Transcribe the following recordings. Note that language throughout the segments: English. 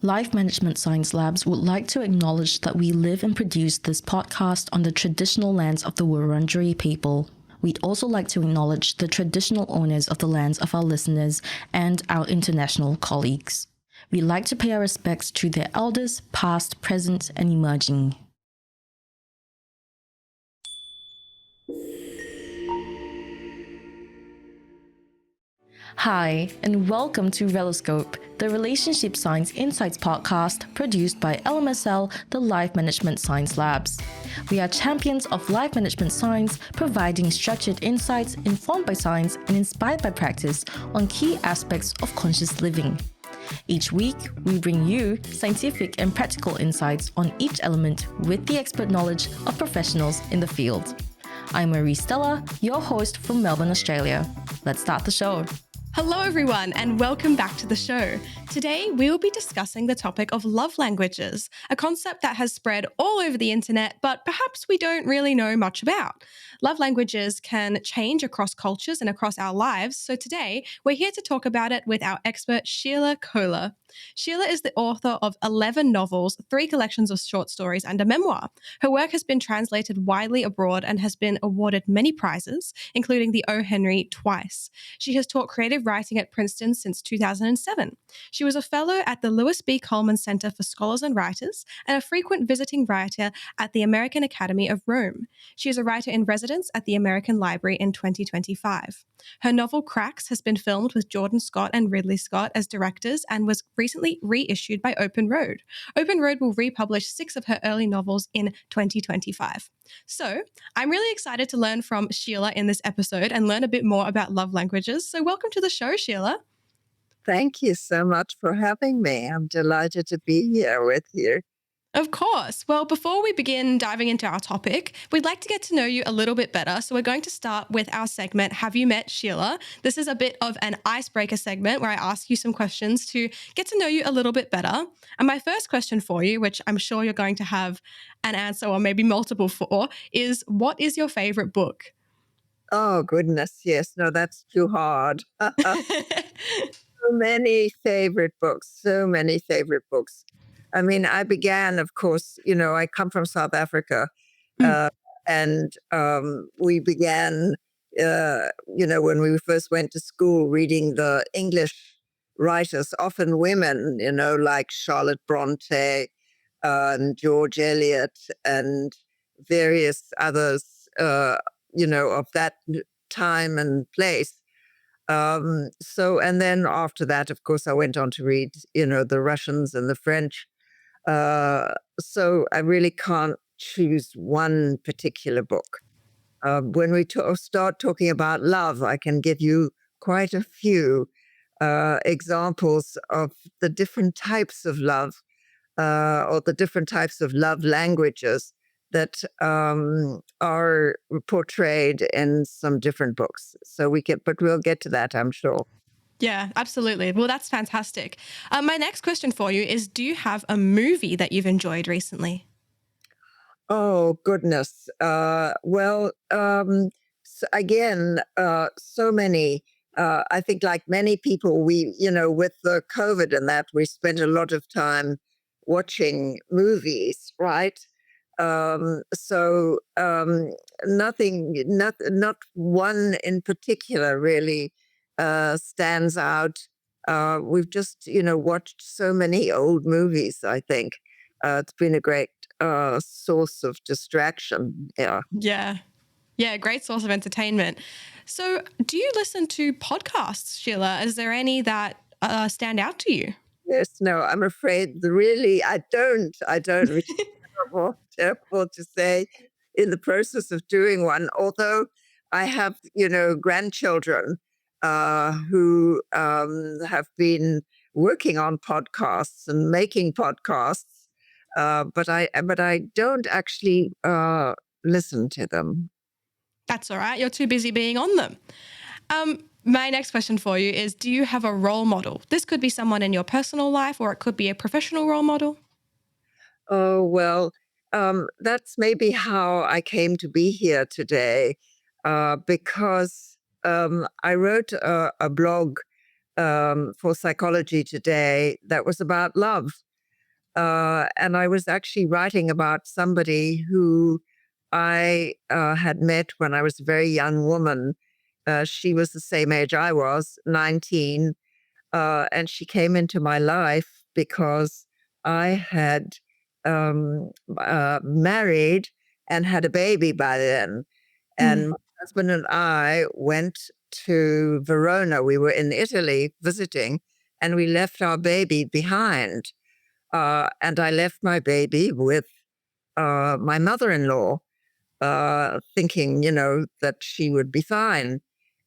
Life Management Science Labs would like to acknowledge that we live and produce this podcast on the traditional lands of the Wurundjeri people. We'd also like to acknowledge the traditional owners of the lands of our listeners and our international colleagues. We'd like to pay our respects to their elders, past, present, and emerging. Hi, and welcome to Reloscope, the Relationship Science Insights podcast produced by LMSL, the Life Management Science Labs. We are champions of life management science, providing structured insights informed by science and inspired by practice on key aspects of conscious living. Each week, we bring you scientific and practical insights on each element with the expert knowledge of professionals in the field. I'm Marie Stella, your host from Melbourne, Australia. Let's start the show. Hello, everyone, and welcome back to the show. Today, we will be discussing the topic of love languages, a concept that has spread all over the internet, but perhaps we don't really know much about. Love languages can change across cultures and across our lives, so today, we're here to talk about it with our expert, Sheila Kohler. Sheila is the author of 11 novels, 3 collections of short stories, and a memoir. Her work has been translated widely abroad and has been awarded many prizes, including the O. Henry twice. She has taught creative writing at Princeton since 2007. She was a fellow at the Louis B. Cullman Center for Scholars and Writers and a frequent visiting writer at the American Academy of Rome. She is a writer in residence at the American Library in 2025. Her novel Cracks has been filmed with Jordan Scott and Ridley Scott as directors and was recently reissued by Open Road. Open Road will republish 6 of her early novels in 2025. So, I'm really excited to learn from Sheila in this episode and learn a bit more about love languages. So, welcome to the show, Sheila. Thank you so much for having me. I'm delighted to be here with you. Of course. Well, before we begin diving into our topic, we'd like to get to know you a little bit better. So we're going to start with our segment, Have You Met Sheila? This is a bit of an icebreaker segment where I ask you some questions to get to know you a little bit better. And my first question for you, which I'm sure you're going to have an answer or maybe multiple for, is what is your favorite book? Oh, goodness. Yes. No, that's too hard. So many favorite books, so many favorite books. I mean, I began, of course, I come from South Africa, and we began, when we first went to school, reading the English writers, often women, like Charlotte Bronte and George Eliot and various others, of that time and place. And then after that, of course, I went on to read, the Russians and the French. So I really can't choose one particular book. When we start talking about love, I can give you quite a few examples of the different types of love or the different types of love languages that are portrayed in some different books. But we'll get to that, I'm sure. Yeah, absolutely. Well, that's fantastic. My next question for you is, do you have a movie that you've enjoyed recently? Oh, goodness. So many. I think like many people, with the COVID and that, we spent a lot of time watching movies, right? Not one in particular really stands out. We've just, watched so many old movies, I think. It's been a great source of distraction. Yeah. Yeah, great source of entertainment. So do you listen to podcasts, Sheila? Is there any that stand out to you? Yes, no, I'm afraid I don't. Which is terrible to say in the process of doing one. Although I have, grandchildren who have been working on podcasts and making podcasts, but I don't actually listen to them. That's all right. You're too busy being on them. My next question for you is, do you have a role model? This could be someone in your personal life or it could be a professional role model. Oh, well, that's maybe how I came to be here today, because I wrote a blog for Psychology Today that was about love. And I was actually writing about somebody who I had met when I was a very young woman. She was the same age I was, 19, and she came into my life because I had married and had a baby by then. Mm. And my husband and I went to Verona. We were in Italy visiting, and we left our baby behind. And I left my baby with my mother in law, thinking, that she would be fine.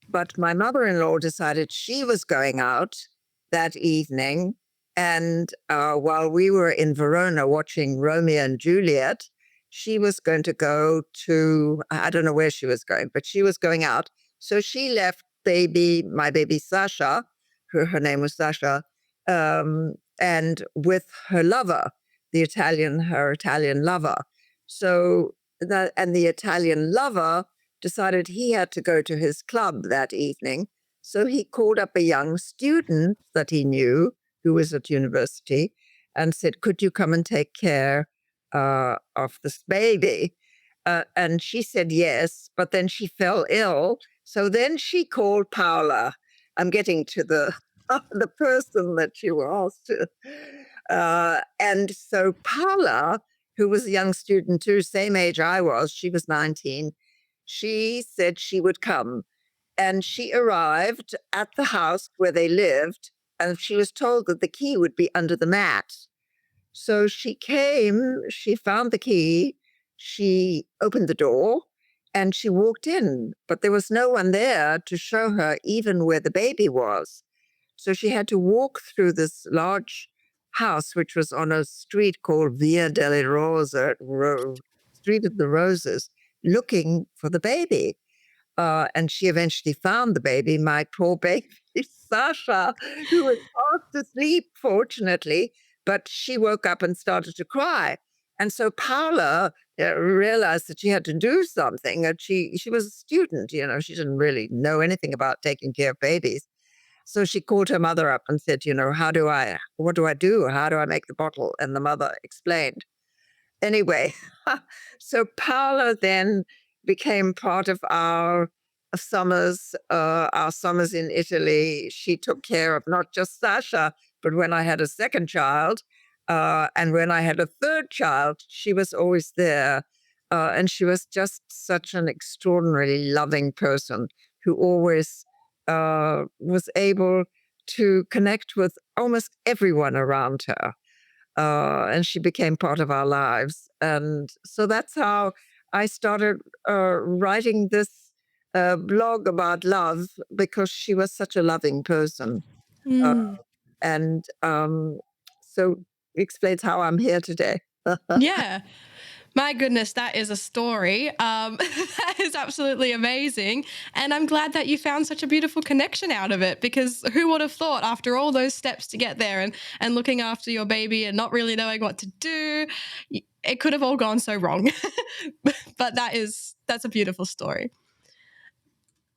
But my mother in law decided she was going out that evening. And while we were in Verona watching Romeo and Juliet, she was going to go to, I don't know where she was going, but she was going out. So she left my baby Sasha, her name was Sasha, and with her lover, her Italian lover. So and the Italian lover decided he had to go to his club that evening. So he called up a young student that he knew who was at university and said, "Could you come and take care of this baby?" And she said yes, but then she fell ill. So then she called Paula. I'm getting to the the person that she was to. And so Paula, who was a young student too, same age I was, she was 19, she said she would come. And she arrived at the house where they lived, and she was told that the key would be under the mat. So she came, she found the key, she opened the door, and she walked in, but there was no one there to show her even where the baby was. So she had to walk through this large house, which was on a street called Via delle Rose, Street of the Roses, looking for the baby. And she eventually found the baby, my poor baby, Sasha, who was fast asleep, fortunately, but she woke up and started to cry. And so Paula realized that she had to do something. And she was a student, she didn't really know anything about taking care of babies. So she called her mother up and said, what do I do? How do I make the bottle? And the mother explained. Anyway, so Paula then became part of our summers in Italy. She took care of not just Sasha, but when I had a second child, and when I had a third child, she was always there. And she was just such an extraordinarily loving person who always was able to connect with almost everyone around her. And she became part of our lives. And so that's how I started writing this blog about love, because she was such a loving person. Uh, Mm. and so it explains how I'm here today. Yeah. My goodness, that is a story. That is absolutely amazing. And I'm glad that you found such a beautiful connection out of it, because who would have thought, after all those steps to get there and looking after your baby and not really knowing what to do, it could have all gone so wrong. But that's a beautiful story.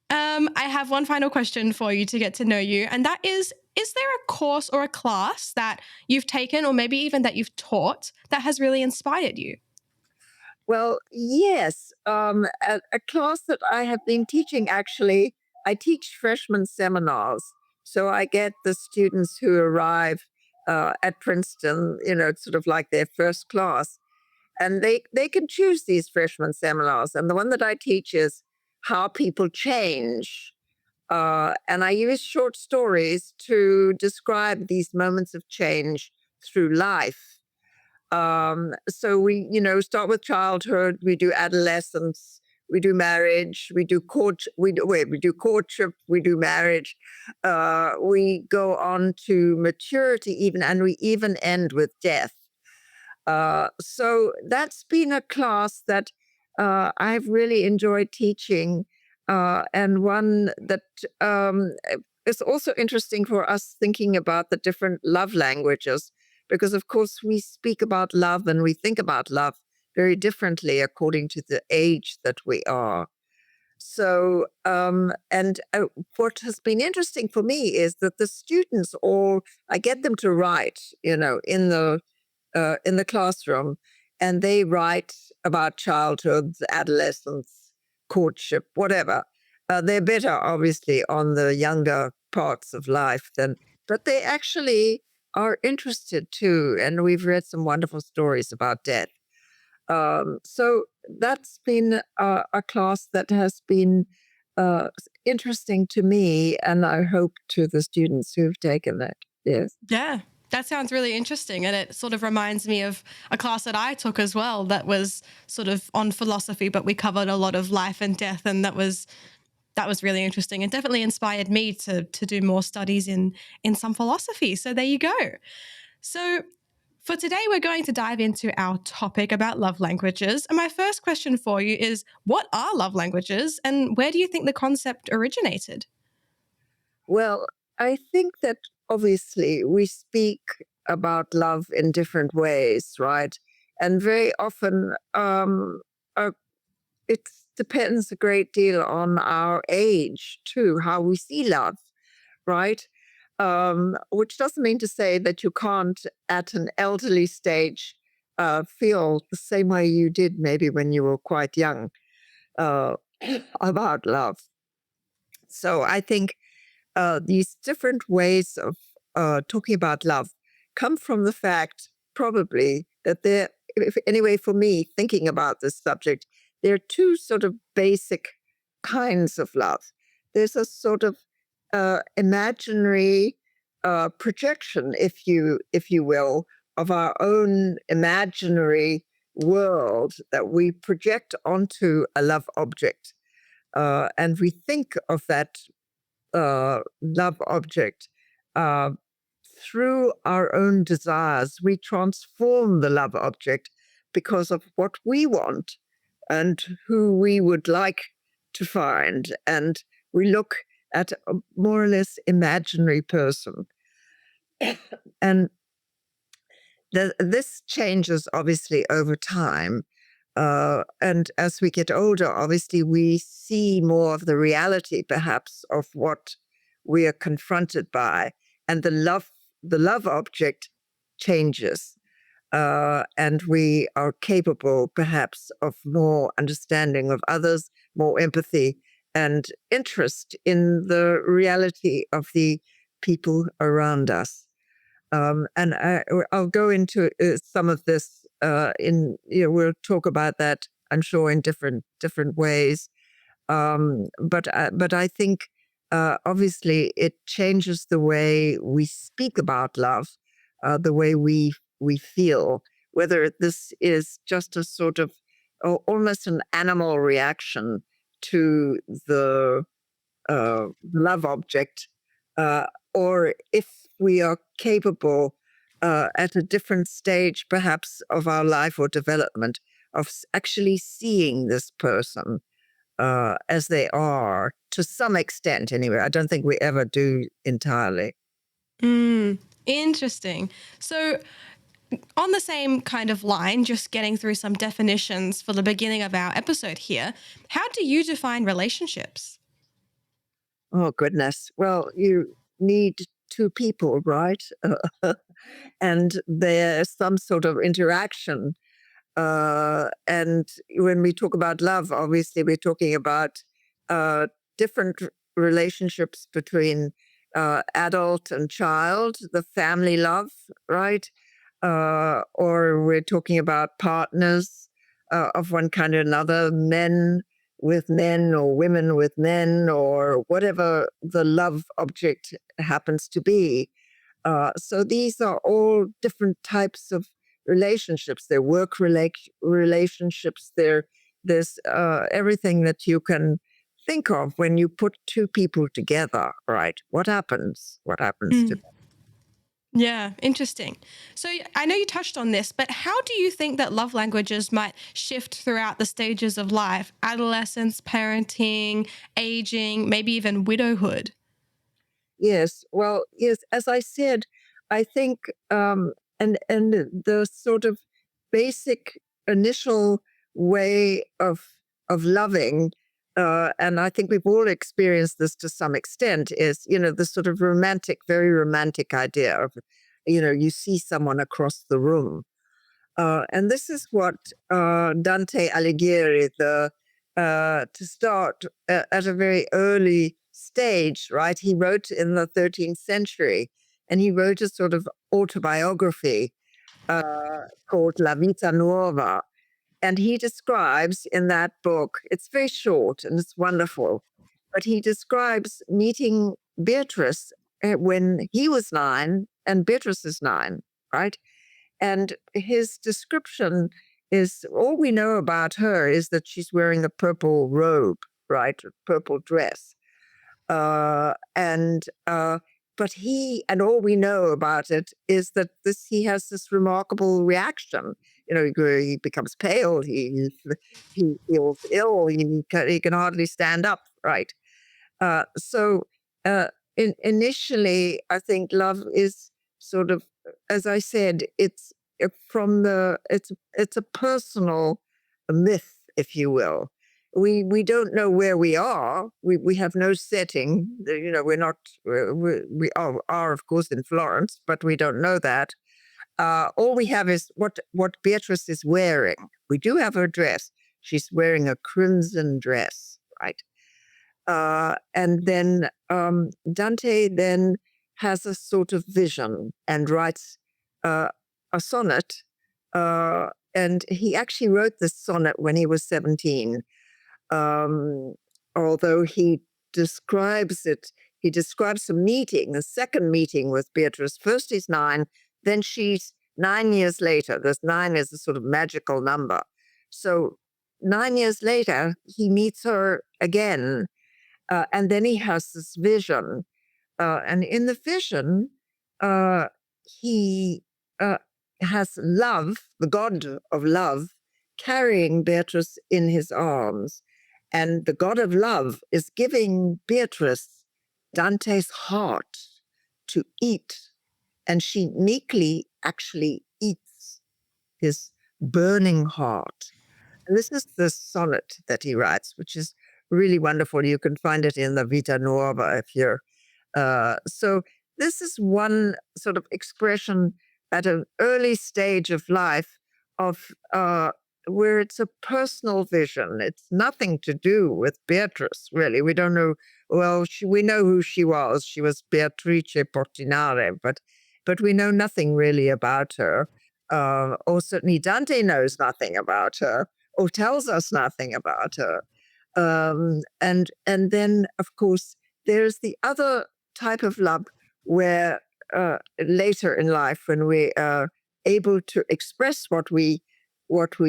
I have one final question for you to get to know you, and that is there a course or a class that you've taken, or maybe even that you've taught, that has really inspired you? Well, yes. A class that I have been teaching, actually, I teach freshman seminars. So I get the students who arrive at Princeton, it's sort of like their first class. And they can choose these freshman seminars. And the one that I teach is how people change. And I use short stories to describe these moments of change through life. So we, start with childhood, we do adolescence, we do marriage, we do courtship, we do marriage, we go on to maturity even, and we even end with death. So that's been a class that I've really enjoyed teaching, and one that is also interesting for us, thinking about the different love languages, because of course we speak about love and we think about love very differently according to the age that we are. So, and what has been interesting for me is that the students I get them to write, in the in the classroom, and they write about childhood, adolescence, courtship, whatever. They're better, obviously, on the younger parts of life but they actually are interested too. And we've read some wonderful stories about death. So that's been a class that has been interesting to me, and I hope to the students who've taken it. Yes. Yeah, that sounds really interesting. And it sort of reminds me of a class that I took as well that was sort of on philosophy, but we covered a lot of life and death. And that was really interesting and definitely inspired me to do more studies in some philosophy. So there you go. So for today, we're going to dive into our topic about love languages. And my first question for you is, what are love languages and where do you think the concept originated? Well, I think that obviously we speak about love in different ways, right? And very often uh, it depends a great deal on our age too, how we see love, right? Which doesn't mean to say that you can't, at an elderly stage, feel the same way you did maybe when you were quite young uh, about love. So I think these different ways of talking about love come from the fact, probably, that anyway, for me, thinking about this subject, there are two sort of basic kinds of love. There's a sort of imaginary projection, if you will, of our own imaginary world that we project onto a love object. And we think of that love object uh, through our own desires. We transform the love object because of what we want and who we would like to find. And we look at a more or less imaginary person. And this changes obviously over time. And as we get older, obviously we see more of the reality, perhaps, of what we are confronted by, and the love object changes, and we are capable, perhaps, of more understanding of others, more empathy, and interest in the reality of the people around us. And I'll go into some of this. We'll talk about that, I'm sure, in different ways. But I think obviously it changes the way we speak about love, the way we feel. Whether this is just a sort of almost an animal reaction to the love object, or if we are capable at a different stage, perhaps, of our life or development, of actually seeing this person as they are, to some extent anyway. I don't think we ever do entirely. Interesting. So on the same kind of line, just getting through some definitions for the beginning of our episode here, how do you define relationships? Oh, goodness. Well, you need two people, right? And there's some sort of interaction. And when we talk about love, obviously, we're talking about uh, different relationships between adult and child, the family love, right? Or we're talking about partners of one kind or another, men with men or women with men, or whatever the love object happens to be. So these are all different types of relationships. They're relationships. There's everything that you can think of when you put two people together, right? What happens? What happens to Mm. Yeah, interesting. So I know you touched on this, but how do you think that love languages might shift throughout the stages of life? Adolescence, parenting, aging, maybe even widowhood? Yes. Well, yes, as I said, I think and the sort of basic initial way of loving, and I think we've all experienced this to some extent, is, the sort of romantic, very romantic idea of, you see someone across the room. And this is what Dante Alighieri, to start at a very early stage, right? He wrote in the 13th century, and he wrote a sort of autobiography called La Vita Nuova. And he describes in that book, it's very short and it's wonderful, but he describes meeting Beatrice when he was 9 and Beatrice is 9, right? And his description is, all we know about her is that she's wearing a purple robe, right? A purple dress. And but and all we know about it is that he has this remarkable reaction. He becomes pale, he feels ill, he can hardly stand up, right? So initially, I think love is sort of, as I said, it's it's a personal myth, if you will. We don't know where we are. We have no setting. We're not. We are of course in Florence, but we don't know that. All we have is what Beatrice is wearing. We do have her dress. She's wearing a crimson dress, right? And then Dante then has a sort of vision and writes a sonnet. And he actually wrote this sonnet when he was 17. Although he describes a meeting, a second meeting with Beatrice. First he's 9, then she's 9 years later. This 9 is a sort of magical number. So 9 years later, he meets her again, and then he has this vision. And in the vision, he has love, the god of love, carrying Beatrice in his arms. And the god of love is giving Beatrice Dante's heart to eat. And she meekly actually eats his burning heart. And this is the sonnet that he writes, which is really wonderful. You can find it in the Vita Nuova if you're. So this is one sort of expression at an early stage of life of where it's a personal vision. It's nothing to do with Beatrice, really. We don't know. Well, we know who she was. She was Beatrice Portinari, but we know nothing really about her. Or certainly Dante knows nothing about her, or tells us nothing about her. And then, of course, there's the other type of love where later in life, when we are able to express what we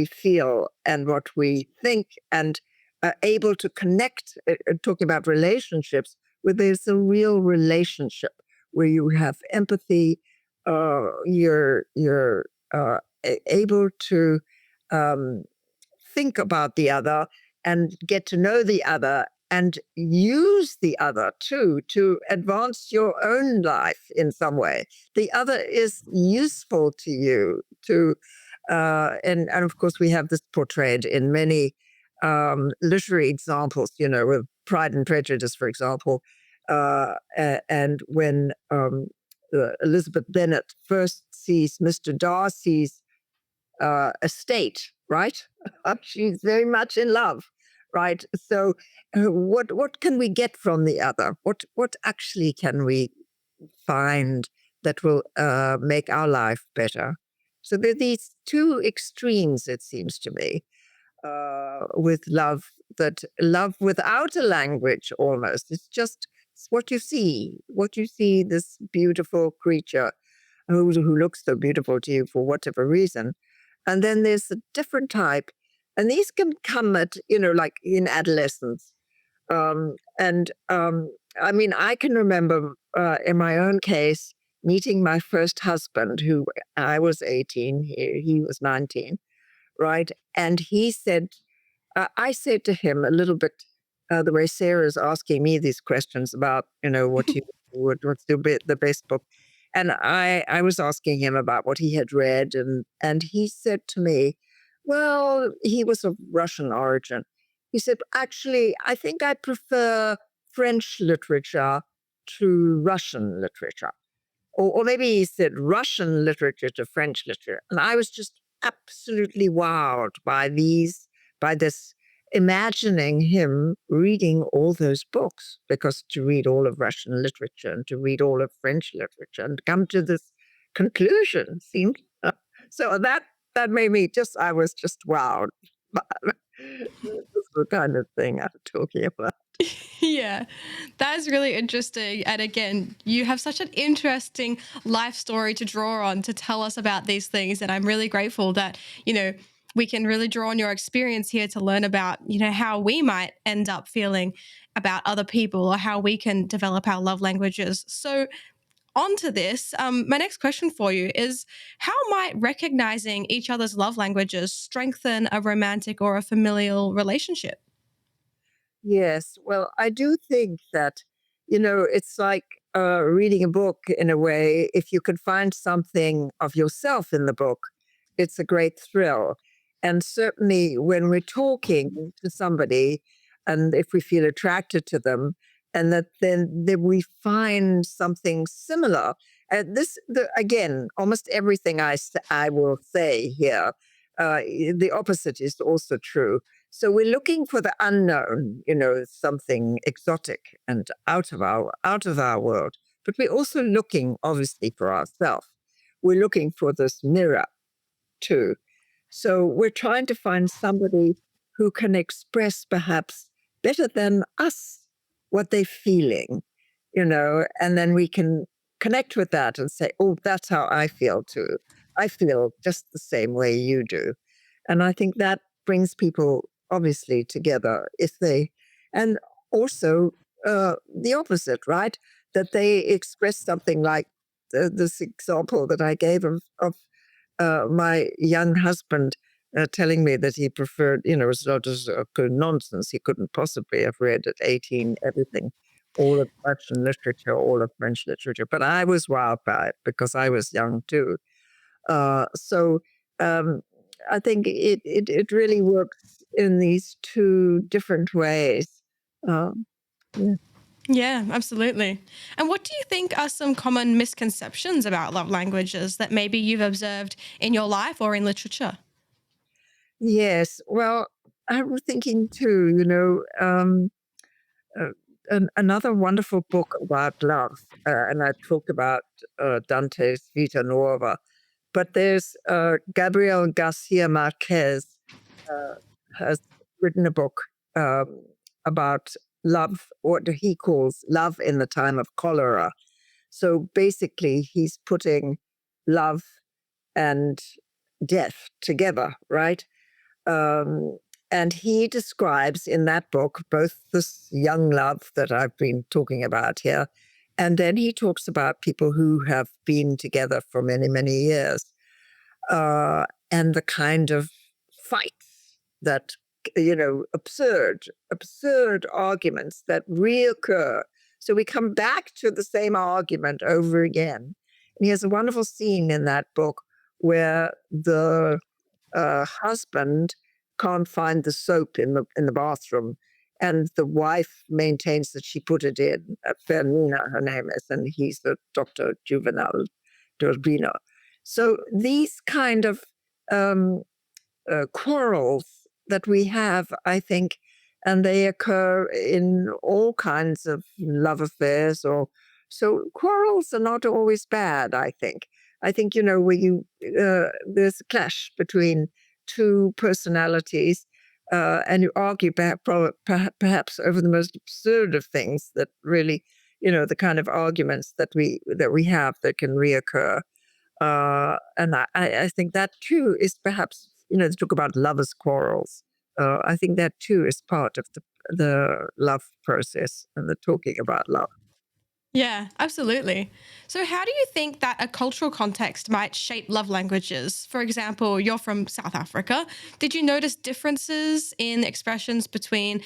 feel and what we think, and able to connect, talking about relationships, where there's a real relationship, where you have empathy, you're able to think about the other and get to know the other and use the other too to advance your own life in some way. The other is useful to you to, and of course we have this portrayed in many literary examples, with Pride and Prejudice, for example, and when Elizabeth Bennet first sees Mr. Darcy's estate, right? She's very much in love, right? So what can we get from the other? What actually can we find that will make our life better? So there are these two extremes, it seems to me, with love, that love without a language almost. It's what you see, this beautiful creature who looks so beautiful to you for whatever reason. And then there's a different type. And these can come at, like in adolescence. I mean, I can remember in my own case, meeting my first husband, who I was 18, he was 19, right? And he said, I said to him a little bit the way Sarah's asking me these questions about, what's the best book. And I was asking him about what he had read, and he said to me, well, he was of Russian origin. He said, actually, I think I prefer French literature to Russian literature. Or maybe he said Russian literature to French literature. And I was just absolutely wowed by this, imagining him reading all those books, because to read all of Russian literature and to read all of French literature and come to this conclusion seemed so that made me I was just wowed. This is the kind of thing I'm talking about. Yeah, that is really interesting. And again, you have such an interesting life story to draw on to tell us about these things. And I'm really grateful that, we can really draw on your experience here to learn about, how we might end up feeling about other people or how we can develop our love languages. So, on to this, my next question for you is how might recognizing each other's love languages strengthen a romantic or a familial relationship? Yes. Well, I do think that, it's like reading a book in a way. If you can find something of yourself in the book, it's a great thrill. And certainly when we're talking to somebody, and if we feel attracted to them, and that we find something similar. Again, almost everything I will say here, the opposite is also true. So we're looking for the unknown, something exotic and out of our world. But we're also looking, obviously, for ourselves. We're looking for this mirror too. So we're trying to find somebody who can express perhaps better than us what they're feeling, and then we can connect with that and say, oh, that's how I feel too. I feel just the same way you do. And I think that brings people obviously together and also the opposite, right? That they express something like this example that I gave of my young husband telling me that he preferred, it was not just nonsense. He couldn't possibly have read at 18 everything, all of Russian literature, all of French literature. But I was wowed by it because I was young too. So um, I think it really works in these two different ways. Um, yeah. Yeah, absolutely. And what do you think are some common misconceptions about love languages that maybe you've observed in your life or in literature? Yes. Well, I was thinking too, uh, another wonderful book about love, and I talked about Dante's Vita Nuova, but there's Gabriel Garcia Marquez uh, has written a book um, about love, what he calls love in the time of cholera. So basically, he's putting love and death together, right? Um, and he describes in that book both this young love that I've been talking about here, and then he talks about people who have been together for many, many years, and the kind of fights that, absurd arguments that reoccur. So we come back to the same argument over again. And he has a wonderful scene in that book where the husband can't find the soap in the bathroom, and the wife maintains that she put it in. Bernina, her name is, and he's the Dr. Juvenal Turbino. So these kind of um, quarrels that we have, I think, and they occur in all kinds of love affairs. Or so quarrels are not always bad. I think. I think where there's a clash between two personalities, and you argue perhaps over the most absurd of things that really, the kind of arguments that we have that can reoccur. And I think that too is perhaps, they talk about lovers' quarrels. I think that too is part of the love process and the talking about love. Yeah, absolutely. So, how do you think that a cultural context might shape love languages? For example, you're from South Africa. Did you notice differences in expressions between,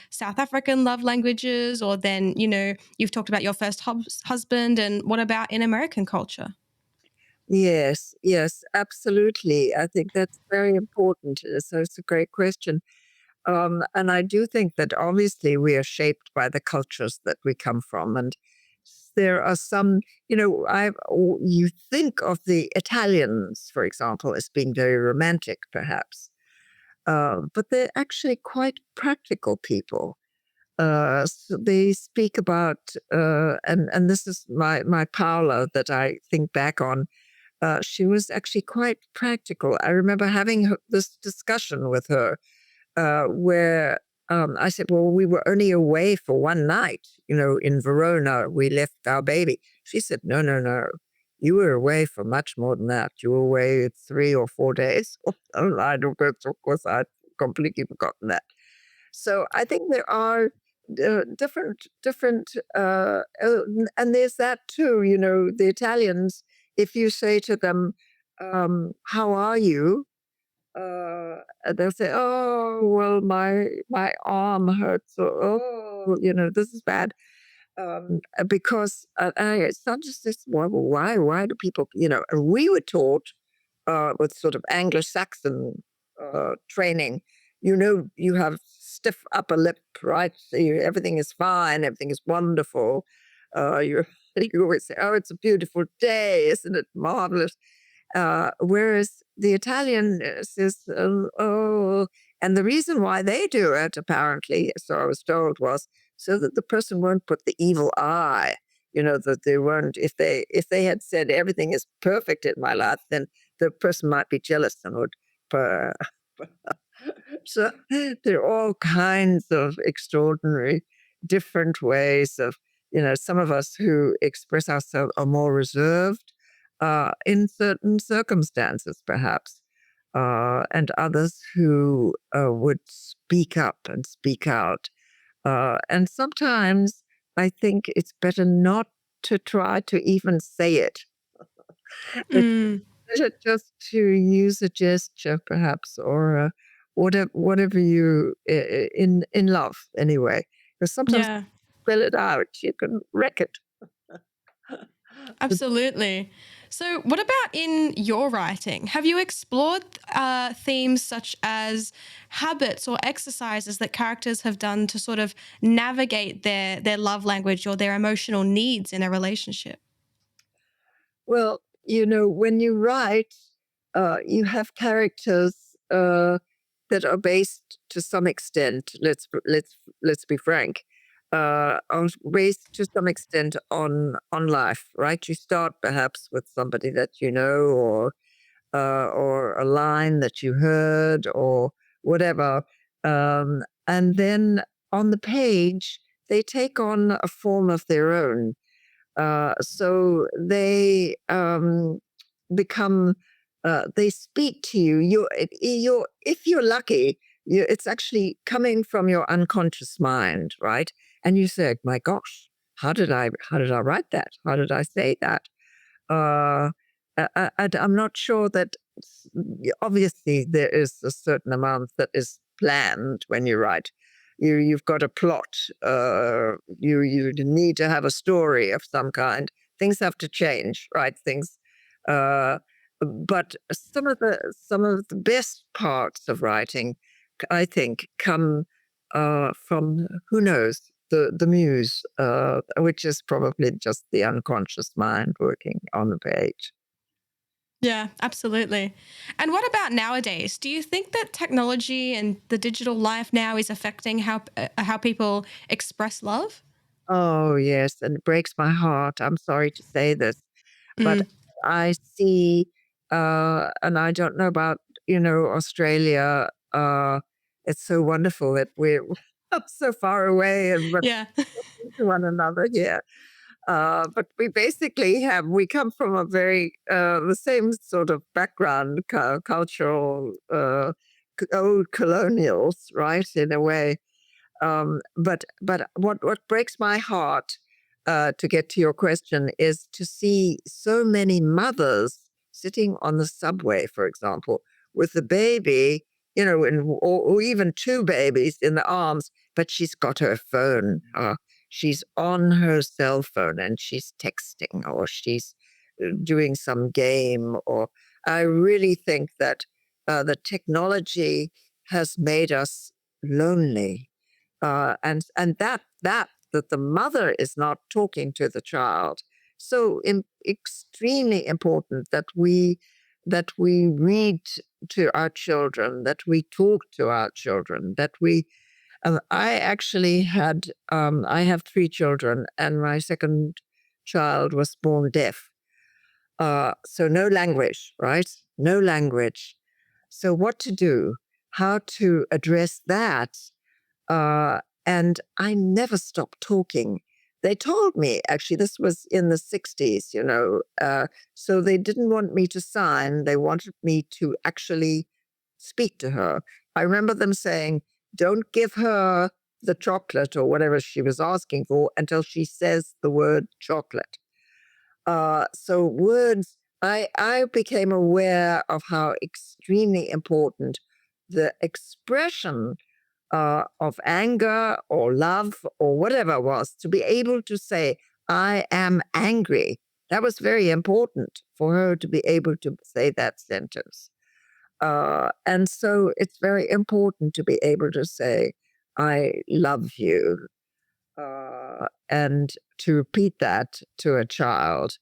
South African love languages, or then, you've talked about your first husband, and what about in American culture? Yes, yes, absolutely. I think that's very important. So it's a great question. And I do think that obviously we are shaped by the cultures that we come from. And there are some, you think of the Italians, for example, as being very romantic, perhaps, but they're actually quite practical people. So they speak about, and this is my Paula that I think back on. She was actually quite practical. I remember having this discussion with her where I said, well, we were only away for one night, in Verona. We left our baby. She said, no, no, no. You were away for much more than that. You were away 3 or 4 days. Oh, I don't know. Of course, I'd completely forgotten that. So I think there are different, and there's that too, the Italians, if you say to them, how are you? They'll say, "Oh, well, my arm hurts," or this is bad. Because it's not just this. Why do people? We were taught with sort of Anglo-Saxon training. You have stiff upper lip, right? So everything is fine, everything is wonderful. You you always say, "Oh, it's a beautiful day, isn't it marvelous?" Whereas the Italian says, oh, and the reason why they do it, apparently, so I was told, was so that the person won't put the evil eye. That they won't. If they had said everything is perfect in my life, then the person might be jealous and would. Uh, so there are all kinds of extraordinary, different ways of. Some of us who express ourselves are more reserved in certain circumstances, perhaps, and others who would speak up and speak out. And sometimes I think it's better not to try to even say it. It's Mm, better just to use a gesture, perhaps, or whatever you in love anyway. Because sometimes yeah. spell it out, you can wreck it. Absolutely. So, what about in your writing? Have you explored themes such as habits or exercises that characters have done to sort of navigate their love language or their emotional needs in a relationship? Well, when you write, you have characters that are based to some extent. Let's be frank. Are based to some extent on life, right? You start perhaps with somebody that you know, or a line that you heard, or whatever, and then on the page they take on a form of their own. So they become, they speak to you. If you're lucky, it's actually coming from your unconscious mind, right? And you say, "My gosh, how did I write that? How did I say that?" Uh, I'm not sure that. Obviously, there is a certain amount that is planned when you write. You've got a plot. You need to have a story of some kind. Things have to change, right? Uh, but some of the best parts of writing, I think, come from, who knows, the muse, which is probably just the unconscious mind working on the page. Yeah, absolutely. And what about nowadays? Do you think that technology and the digital life now is affecting how people express love? Oh, yes, and it breaks my heart. I'm sorry to say this, but Mm, I see, and I don't know about, Australia. It's so wonderful that we're so far away and we're yeah. talking to one another. Yeah. But we come from the same sort of background, cultural, old colonials, right, in a way. But what breaks my heart, to get to your question, is to see so many mothers sitting on the subway, for example, with the baby, or even two babies in the arms, but she's got her phone. She's on her cell phone and she's texting, or she's doing some game. Or I really think that the technology has made us lonely, and that that the mother is not talking to the child. So extremely important that we read to our children, that we talk to our children, that we. I actually I have 3 children, and my second child was born deaf. So no language, right? No language. So what to do? How to address that? And I never stopped talking. They told me, actually, this was in the 60s, so they didn't want me to sign. They wanted me to actually speak to her. I remember them saying, don't give her the chocolate or whatever she was asking for until she says the word chocolate. So words, I became aware of how extremely important the expression of anger or love or whatever was, to be able to say, I am angry. That was very important for her to be able to say that sentence. And so it's very important to be able to say, I love you, and to repeat that to a child.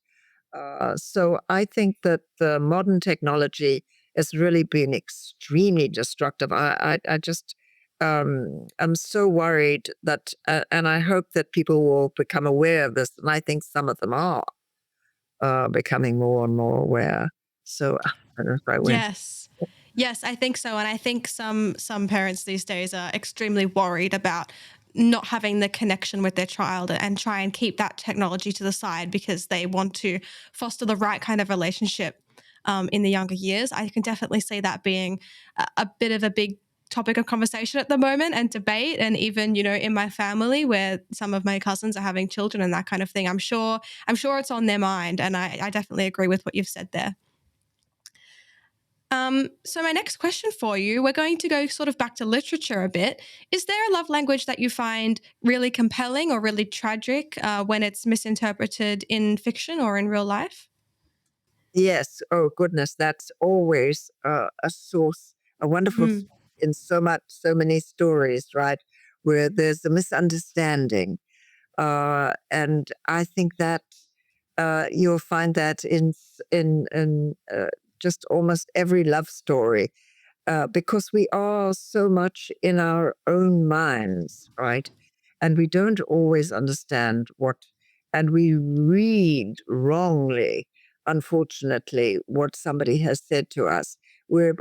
So I think that the modern technology has really been extremely destructive. I just, I'm so worried that, and I hope that people will become aware of this. And I think some of them are becoming more and more aware. So I don't know if I went. Yes. Yes, I think so. And I think some parents these days are extremely worried about not having the connection with their child and try and keep that technology to the side because they want to foster the right kind of relationship in the younger years. I can definitely see that being a bit of a big topic of conversation at the moment and debate. And even, in my family where some of my cousins are having children and that kind of thing, I'm sure it's on their mind. And I definitely agree with what you've said there. So my next question for you, we're going to go sort of back to literature a bit. Is there a love language that you find really compelling or really tragic when it's misinterpreted in fiction or in real life? Yes. Oh goodness, that's always a source, a wonderful source Mm. in so many stories, right? Where there's a misunderstanding, and I think that you'll find that in just almost every love story, because we are so much in our own minds, right? And we don't always understand and we read wrongly, unfortunately, what somebody has said to us. We're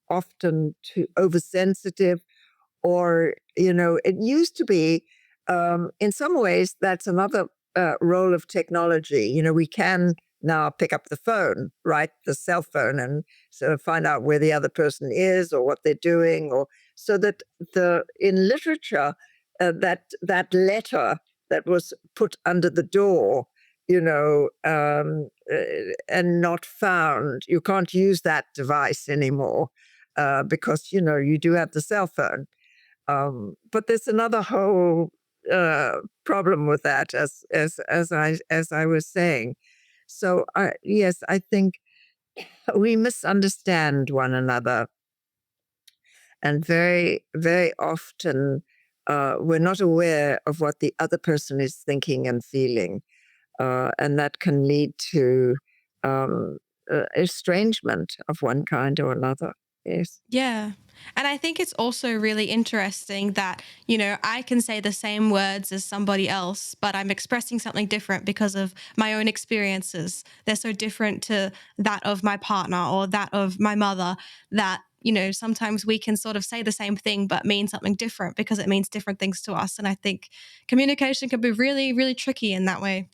often too oversensitive, or, it used to be, in some ways, that's another role of technology. We can now pick up the phone, right? The cell phone, and so find out where the other person is or what they're doing, or so that in literature, that letter that was put under the door, and not found, you can't use that device anymore, because you do have the cell phone. But there's another whole problem with that, as I was saying. So yes, I think we misunderstand one another, and very very often we're not aware of what the other person is thinking and feeling, and that can lead to um, estrangement of one kind or another. Yes. Yeah. And I think it's also really interesting that, I can say the same words as somebody else, but I'm expressing something different because of my own experiences. They're so different to that of my partner or that of my mother that, sometimes we can sort of say the same thing but mean something different because it means different things to us. And I think communication can be really, really tricky in that way.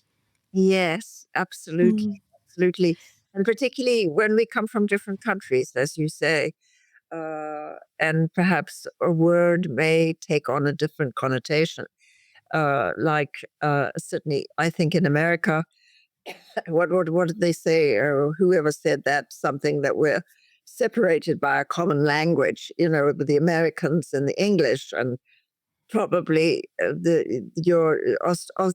Yes, absolutely, Mm. absolutely. And particularly when we come from different countries, as you say, and perhaps a word may take on a different connotation. Like certainly, I think in America, what did they say? Or whoever said that, something that we're separated by a common language, with the Americans and the English, and probably I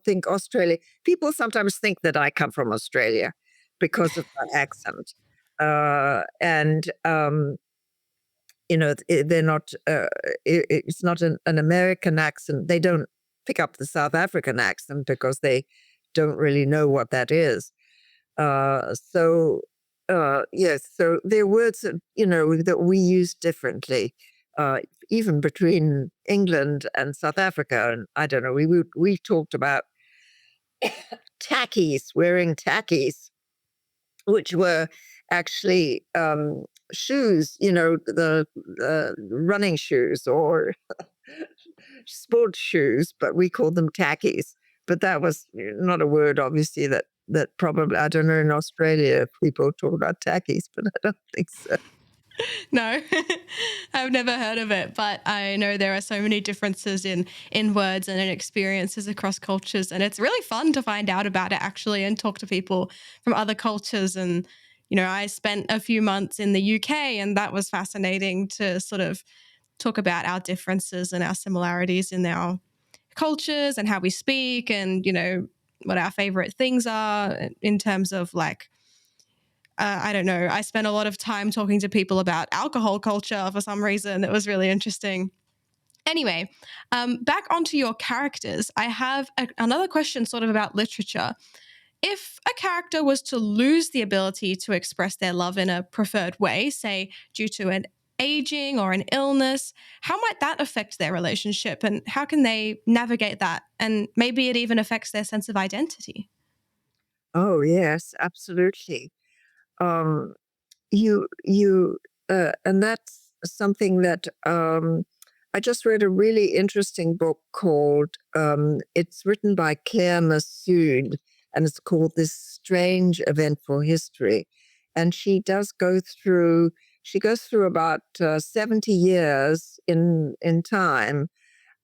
think Australia. People sometimes think that I come from Australia because of my accent, and they're not. It's not an American accent. They don't pick up the South African accent because they don't really know what that is. Yes, so there are words that, that we use differently, even between England and South Africa. And I don't know, we talked about tackies, wearing tackies, which were actually shoes, the running shoes or sports shoes, but we called them tackies. But that was not a word, obviously, that probably, I don't know, in Australia, people talk about tackies, but I don't think so. No, I've never heard of it, but I know there are so many differences in words and in experiences across cultures, and it's really fun to find out about it actually and talk to people from other cultures. And I spent a few months in the UK, and that was fascinating to sort of talk about our differences and our similarities in our cultures and how we speak, and what our favorite things are in terms of like I don't know. I spent a lot of time talking to people about alcohol culture for some reason. It was really interesting. Anyway, back onto your characters. I have another question sort of about literature. If a character was to lose the ability to express their love in a preferred way, say due to an aging or an illness, how might that affect their relationship, and how can they navigate that? And maybe it even affects their sense of identity. Oh, yes, absolutely. Um, and that's something that I just read a really interesting book called, it's written by Claire Massoud, and it's called This Strange Eventful History. And she goes through about 70 years in time.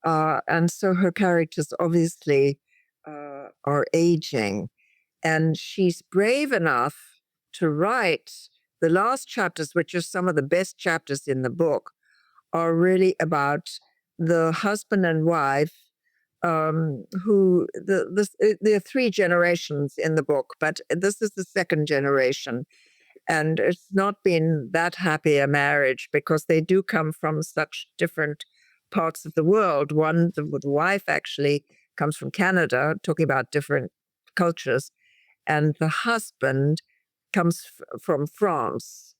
And so her characters obviously are aging. And she's brave enough to write the last chapters, which are some of the best chapters in the book, are really about the husband and wife who there are three generations in the book, but this is the second generation. And it's not been that happy a marriage because they do come from such different parts of the world. The wife actually comes from Canada, talking about different cultures, and the husband comes from France.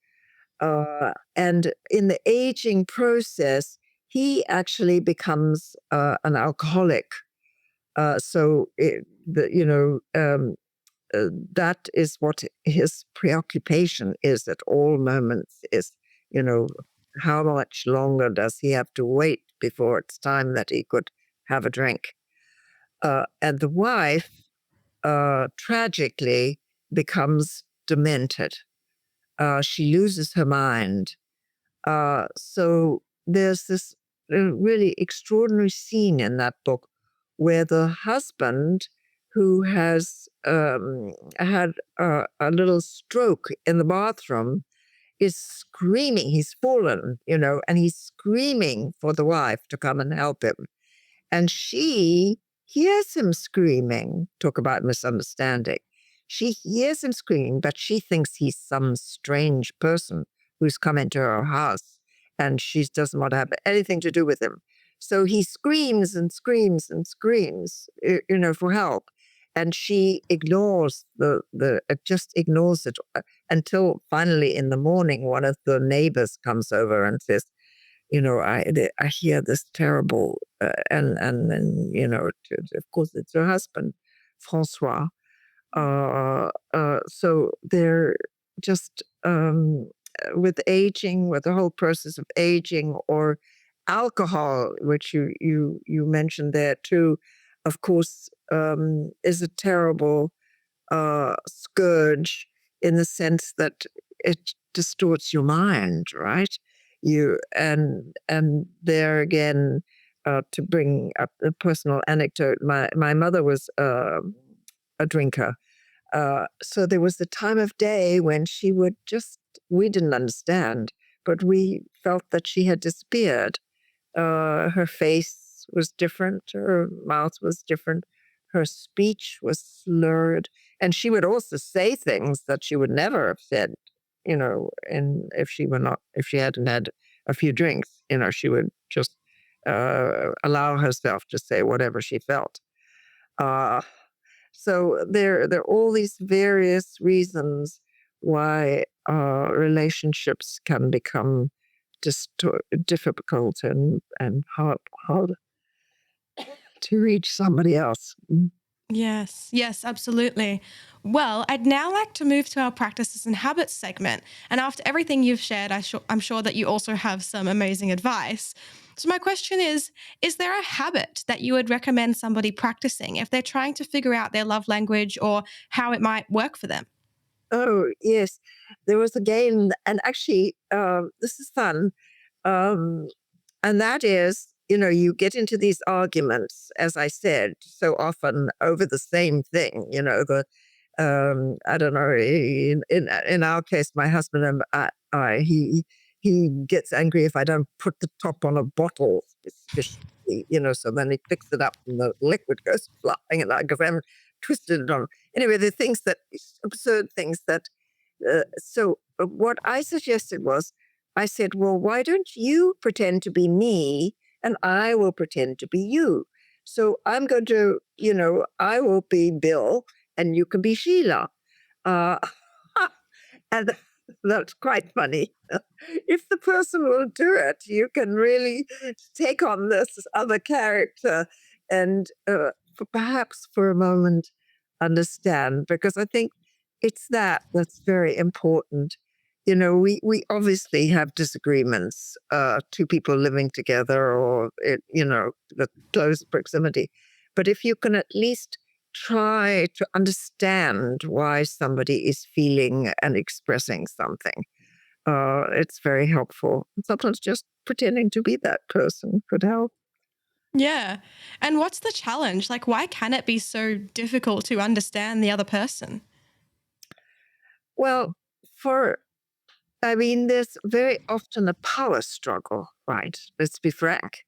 And in the aging process, he actually becomes an alcoholic. That is what his preoccupation is at all moments is, how much longer does he have to wait before it's time that he could have a drink? And the wife tragically becomes demented. She loses her mind. So there's this really extraordinary scene in that book where the husband, who has had a little stroke in the bathroom, is screaming. He's fallen, and he's screaming for the wife to come and help him. And she hears him screaming. Talk about misunderstanding. She hears him screaming, but she thinks he's some strange person who's come into her house, and she doesn't want to have anything to do with him. So he screams and screams and screams, for help. And she ignores just ignores it until finally in the morning, one of the neighbors comes over and says, I hear this terrible, and of course it's her husband, Francois. So they're just with aging, with the whole process of aging, or alcohol, which you mentioned there too, of course, is a terrible scourge in the sense that it distorts your mind, right? And there again, to bring up a personal anecdote, my mother was a drinker. So there was the time of day when she would we didn't understand, but we felt that she had disappeared. Her face was different, her mouth was different, her speech was slurred, and she would also say things that she would never have said, and if she hadn't had a few drinks, she would just allow herself to say whatever she felt. Uh, so there are all these various reasons why relationships can become difficult and hard to reach somebody else. Yes, yes, absolutely. Well, I'd now like to move to our practices and habits segment. And after everything you've shared, I'm sure that you also have some amazing advice. So, my question is there a habit that you would recommend somebody practicing if they're trying to figure out their love language or how it might work for them? Oh, yes. There was a game, and actually, this is fun. Um, and that is, you get into these arguments, as I said, so often over the same thing, I don't know, in our case, my husband and he gets angry if I don't put the top on a bottle, especially, so then he picks it up and the liquid goes flying and I go, I haven't twisted it on. Anyway, the things that, absurd things that, what I suggested was, I said, well, why don't you pretend to be me and I will pretend to be you? So I'm going to, I will be Bill and you can be Sheila. Uh, and that's quite funny. If the person will do it, you can really take on this other character and perhaps for a moment understand, because I think it's that's very important. We obviously have disagreements, two people living together or, the close proximity. But if you can at least try to understand why somebody is feeling and expressing something, it's very helpful. Sometimes just pretending to be that person could help. Yeah. And what's the challenge? Like, why can it be so difficult to understand the other person? Well, there's very often a power struggle, right? Let's be frank.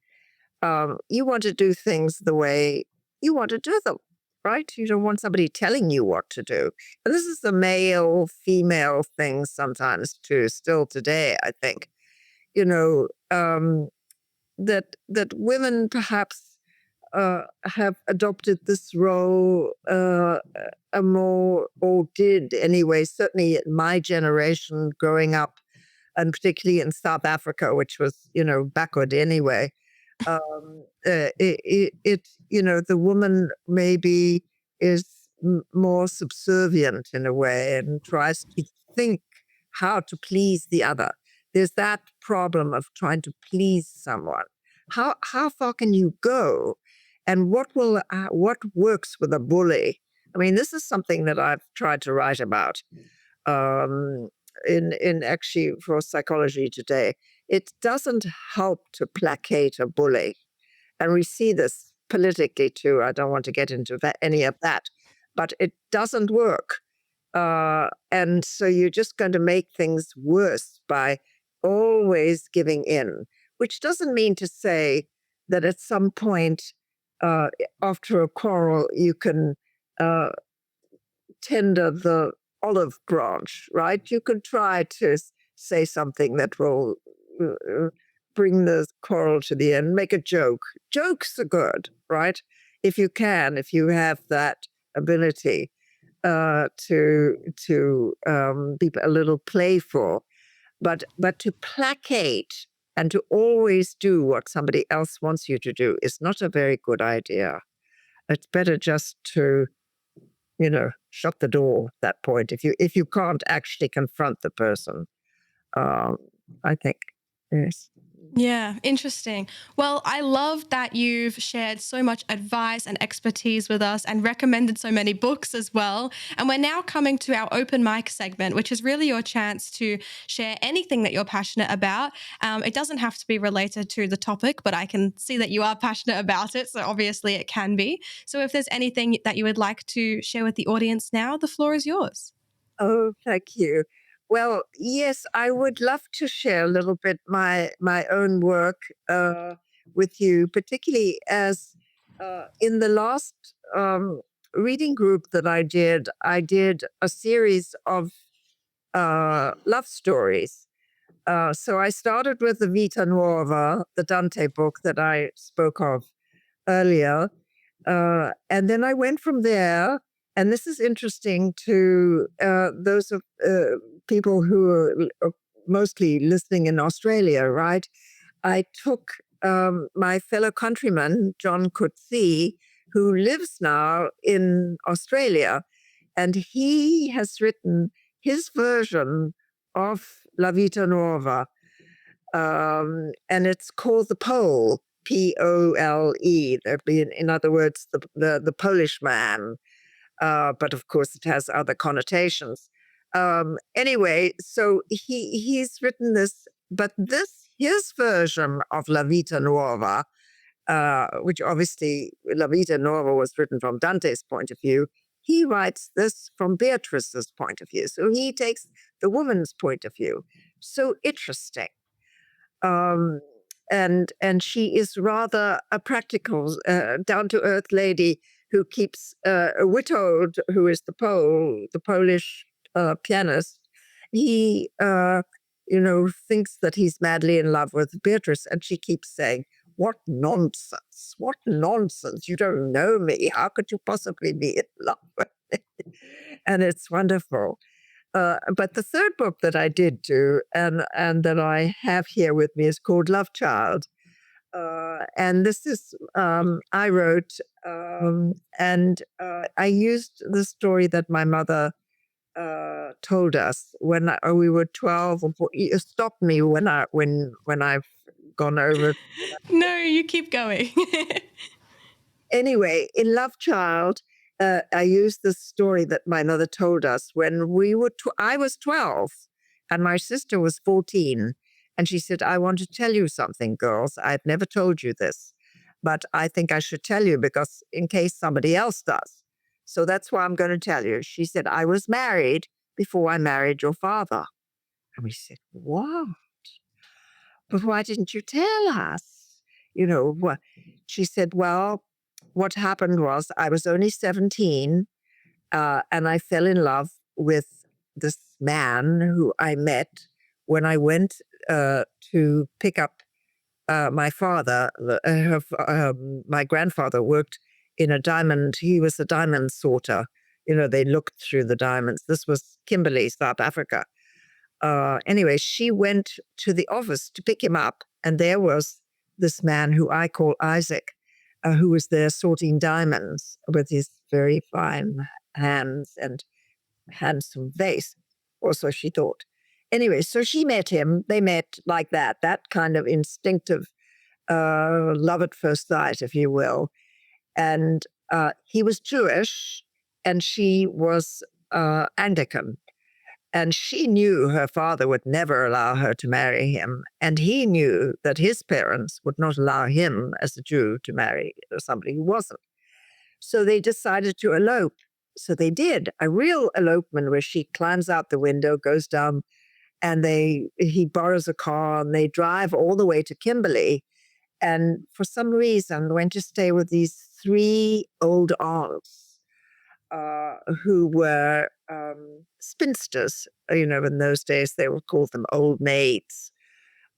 You want to do things the way you want to do them, right? You don't want somebody telling you what to do. And this is the male female thing sometimes too, still today, I think. You know, that women perhaps have adopted this role a more, or did anyway, certainly in my generation growing up, and particularly in South Africa, which was, backward anyway. The woman maybe is more subservient in a way and tries to think how to please the other. There's that problem of trying to please someone. How far can you go, and what works with a bully? I mean, this is something that I've tried to write about um, in actually for Psychology Today. It doesn't help to placate a bully. And we see this politically too. I don't want to get into any of that, but it doesn't work. And so you're just going to make things worse by always giving in, which doesn't mean to say that at some point after a quarrel, you can uh, tender the olive branch, right? You can try to say something that will uh, bring the quarrel to the end, make a joke. Jokes are good, right? If you have that ability to be a little playful, but to placate and to always do what somebody else wants you to do is not a very good idea. It's better just to shut the door at that point if you can't actually confront the person. Um, I think yes. Yeah, interesting. Well, I love that you've shared so much advice and expertise with us and recommended so many books as well. And we're now coming to our open mic segment, which is really your chance to share anything that you're passionate about. It doesn't have to be related to the topic, but I can see that you are passionate about it. So obviously it can be. So if there's anything that you would like to share with the audience now, the floor is yours. Oh, thank you. Well, yes, I would love to share a little bit my own work with you, particularly as in the last reading group that I did a series of love stories. So I started with the Vita Nuova, the Dante book that I spoke of earlier. And then I went from there. And this is interesting to those of people who are mostly listening in Australia, right? I took my fellow countryman, John Coetzee, who lives now in Australia, and he has written his version of La Vita Nuova, and it's called The Pole, Pole. In other words, the Polish man, but of course it has other connotations. Anyway, so he's written this, but his version of La Vita Nuova, which obviously La Vita Nuova was written from Dante's point of view, he writes this from Beatrice's point of view. So he takes the woman's point of view. So interesting. And she is rather a practical, down-to-earth lady who keeps Witold, who is the Polish pianist. He, thinks that he's madly in love with Beatrice, and she keeps saying, "What nonsense! What nonsense! You don't know me. How could you possibly be in love with me?" And it's wonderful. But the third book that I did do and that I have here with me is called Love Child. And this is, I wrote, and I used the story that my mother told us when we were 12 or 14. You stopped me when I've gone over. No, you keep going. Anyway, in Love Child, I used the story that my mother told us when I was 12 and my sister was 14. And she said, "I want to tell you something, girls. I've never told you this, but I think I should tell you because in case somebody else does. So that's why I'm going to tell you." She said, "I was married before I married your father." And we said, "What? But why didn't you tell us?" What? She said, "Well, what happened was I was only 17 and I fell in love with this man who I met when I went to pick up my father. My grandfather worked in a diamond. He was a diamond sorter. They looked through the diamonds. This was Kimberley, South Africa. Anyway, she went to the office to pick him up, and there was this man who I call Isaac, who was there sorting diamonds with his very fine hands and handsome face, or so she thought. Anyway, so she met him. They met like that kind of instinctive love at first sight, if you will. And he was Jewish, and she was Anglican. And she knew her father would never allow her to marry him. And he knew that his parents would not allow him as a Jew to marry somebody who wasn't. So they decided to elope. So they did a real elopement where she climbs out the window, goes down, and he borrows a car and they drive all the way to Kimberley. And for some reason went to stay with these 3 old aunts who were spinsters. In those days, they would call them old maids.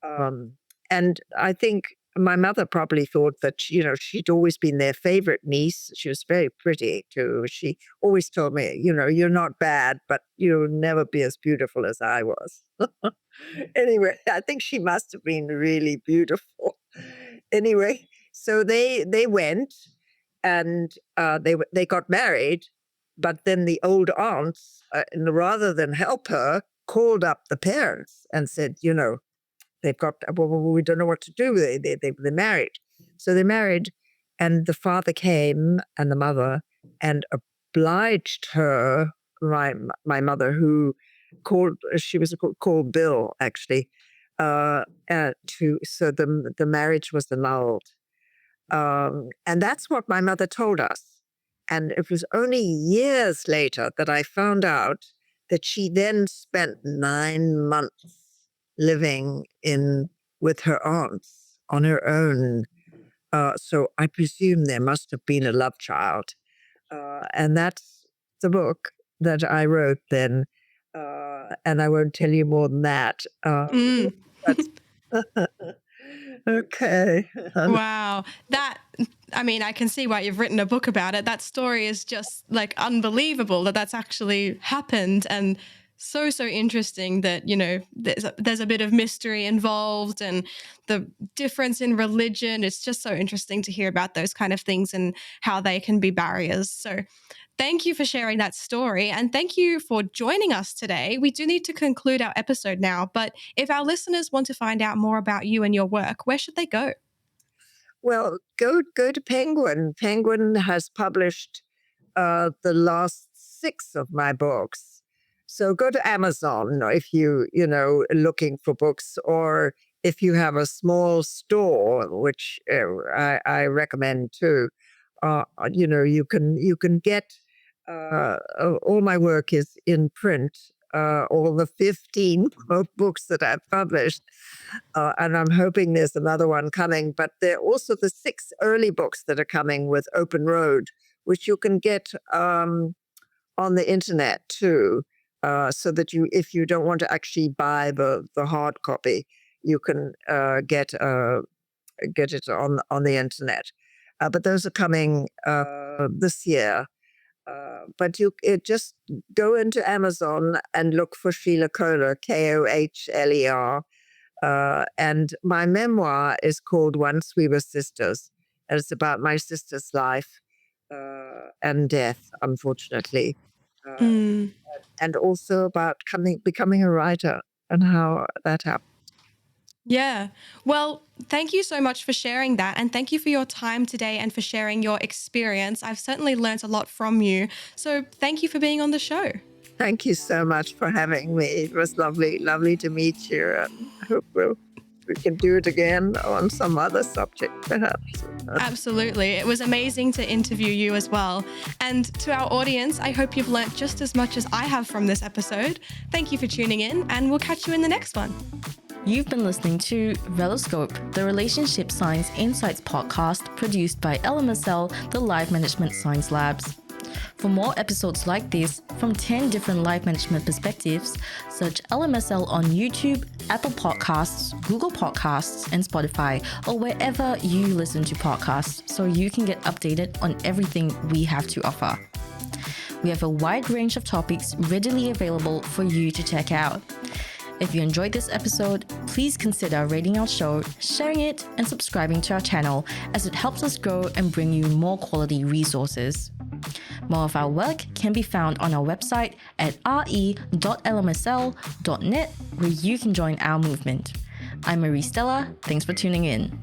And I think my mother probably thought that, she'd always been their favorite niece. She was very pretty, too. She always told me, "You're not bad, but you'll never be as beautiful as I was." Anyway, I think she must have been really beautiful. Anyway, so they went and they got married. But then the old aunts, rather than help her, called up the parents and said, they've got, well, we don't know what to do. They're married. So they married, and the father came and the mother and obliged her, my mother, who she was called Bill, actually, so the marriage was annulled. And that's what my mother told us. And it was only years later that I found out that she then spent 9 months living with her aunts on her own. So I presume there must have been a love child. And that's the book that I wrote then. And I won't tell you more than that. Mm. But okay. Wow. I can see why you've written a book about it. That story is just like unbelievable that that's actually happened, and so interesting that, there's a bit of mystery involved, and the difference in religion. It's just so interesting to hear about those kind of things and how they can be barriers. So thank you for sharing that story, and thank you for joining us today. We do need to conclude our episode now, but if our listeners want to find out more about you and your work, where should they go? Well, go to Penguin. Penguin has published the last 6 of my books. So go to Amazon if looking for books, or if you have a small store, which I recommend too. You can get all my work is in print. All the 15 books that I've published. And I'm hoping there's another one coming. But there are also the 6 early books that are coming with Open Road, which you can get on the internet too. So that if you don't want to actually buy the hard copy, you can get it on the internet. But those are coming this year. But you just go into Amazon and look for Sheila Kohler, Kohler. And my memoir is called Once We Were Sisters. And it's about my sister's life and death, unfortunately. Mm. And also about becoming a writer and how that happened. Yeah. Well, thank you so much for sharing that. And thank you for your time today and for sharing your experience. I've certainly learned a lot from you. So thank you for being on the show. Thank you so much for having me. It was lovely to meet you. I hope we can do it again on some other subject, perhaps. Absolutely. It was amazing to interview you as well. And to our audience, I hope you've learnt just as much as I have from this episode. Thank you for tuning in, and we'll catch you in the next one. You've been listening to Reloscope, the Relationship Science Insights podcast produced by LMSL, the Life Management Science Labs. For more episodes like this from 10 different life management perspectives, search LMSL on YouTube, Apple Podcasts, Google Podcasts, and Spotify, or wherever you listen to podcasts, so you can get updated on everything we have to offer. We have a wide range of topics readily available for you to check out. If you enjoyed this episode, please consider rating our show, sharing it, and subscribing to our channel, as it helps us grow and bring you more quality resources. More of our work can be found on our website at re.lmsl.net, where you can join our movement. I'm Marie Stella. Thanks for tuning in.